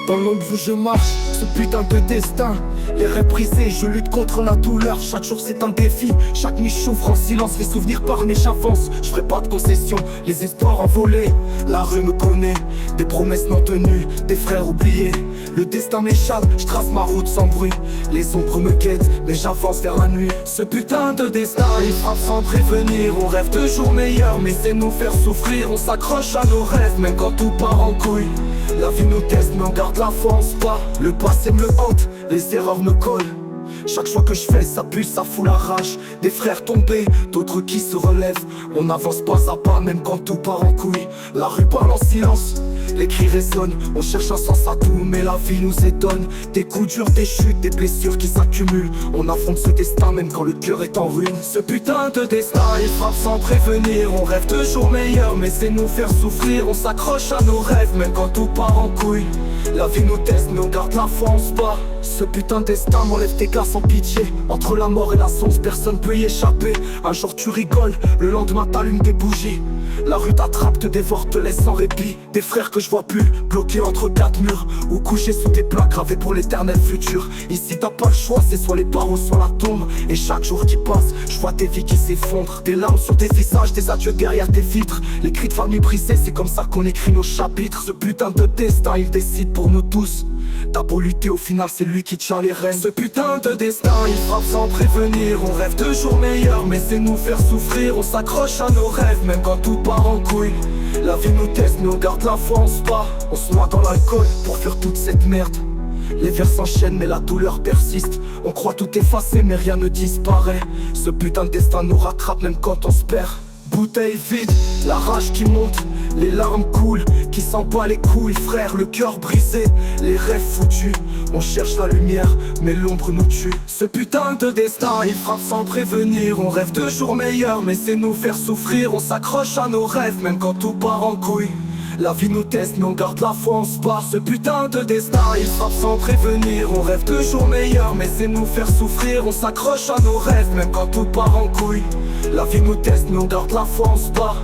Dans l'ombre où je marche, ce putain de destin. Les rêves brisés, je lutte contre la douleur. Chaque jour c'est un défi, chaque nuit j'ouvre en silence. Les souvenirs parnent et j'avance, je ferai pas de concessions. Les espoirs envolés, la rue me connaît. Des promesses non tenues, des frères oubliés. Le destin m'échappe, je trace ma route sans bruit. Les ombres me guettent, mais j'avance vers la nuit. Ce putain de destin, il frappe sans prévenir. On rêve de jours meilleurs, mais c'est nous faire souffrir. On s'accroche à nos rêves, même quand tout part en couille. La vie nous teste, mais on garde la foi, on se bat. Le passé me hante, les erreurs me collent. Chaque choix que je fais, ça pue, ça fout la rage. Des frères tombés, d'autres qui se relèvent. On avance pas à pas, même quand tout part en couille. La rue parle en silence, les cris résonnent. On cherche un sens à tout, mais la vie nous étonne. Des coups durs, des chutes, des blessures qui s'accumulent. On affronte ce destin, même quand le cœur est en ruine. Ce putain de destin, il frappe sans prévenir. On rêve de jours meilleurs, mais c'est nous faire souffrir. On s'accroche à nos rêves, même quand tout part en couille. La vie nous teste, mais on garde la foi, on se bat. Ce putain de destin m'enlève tes gars sans pitié. Entre la mort et la sonde, personne peut y échapper. Un jour tu rigoles, le lendemain t'allumes des bougies. La rue t'attrape, te dévore, te laisse sans répit. Des frères que je vois plus, bloqués entre quatre murs, ou couchés sous des plats gravés pour l'éternel futur. Ici t'as pas le choix, c'est soit les barreaux, soit la tombe. Et chaque jour qui passe, je vois tes vies qui s'effondrent. Des larmes sur tes visages, des adieux derrière tes vitres. Les cris de famille brisés, c'est comme ça qu'on écrit nos chapitres. Ce putain de destin, il décide pour nous tous. T'as beau lutter, au final c'est lui qui tient les rênes. Ce putain de destin, il frappe sans prévenir. On rêve de jours meilleurs, mais c'est nous faire souffrir. On s'accroche à nos rêves, même quand tout part en couille. La vie nous teste, mais on garde la foi, on se bat. On se noie dans l'alcool pour fuir toute cette merde. Les vers s'enchaînent, mais la douleur persiste. On croit tout effacer, mais rien ne disparaît. Ce putain de destin nous rattrape, même quand on se perd. Bouteille vide, la rage qui monte, les larmes coulent, qui s'en bat les couilles, frère, le cœur brisé, les rêves foutus. On cherche la lumière, mais l'ombre nous tue. Ce putain de destin, il frappe sans prévenir. On rêve de jours meilleurs, mais c'est nous faire souffrir. On s'accroche à nos rêves, même quand tout part en couille. La vie nous teste, mais on garde la foi, on se bat. Ce putain de destin, il frappe sans prévenir. On rêve de jours meilleurs, mais c'est nous faire souffrir. On s'accroche à nos rêves, même quand tout part en couille. La vie nous teste, mais on garde la foi, on se bat.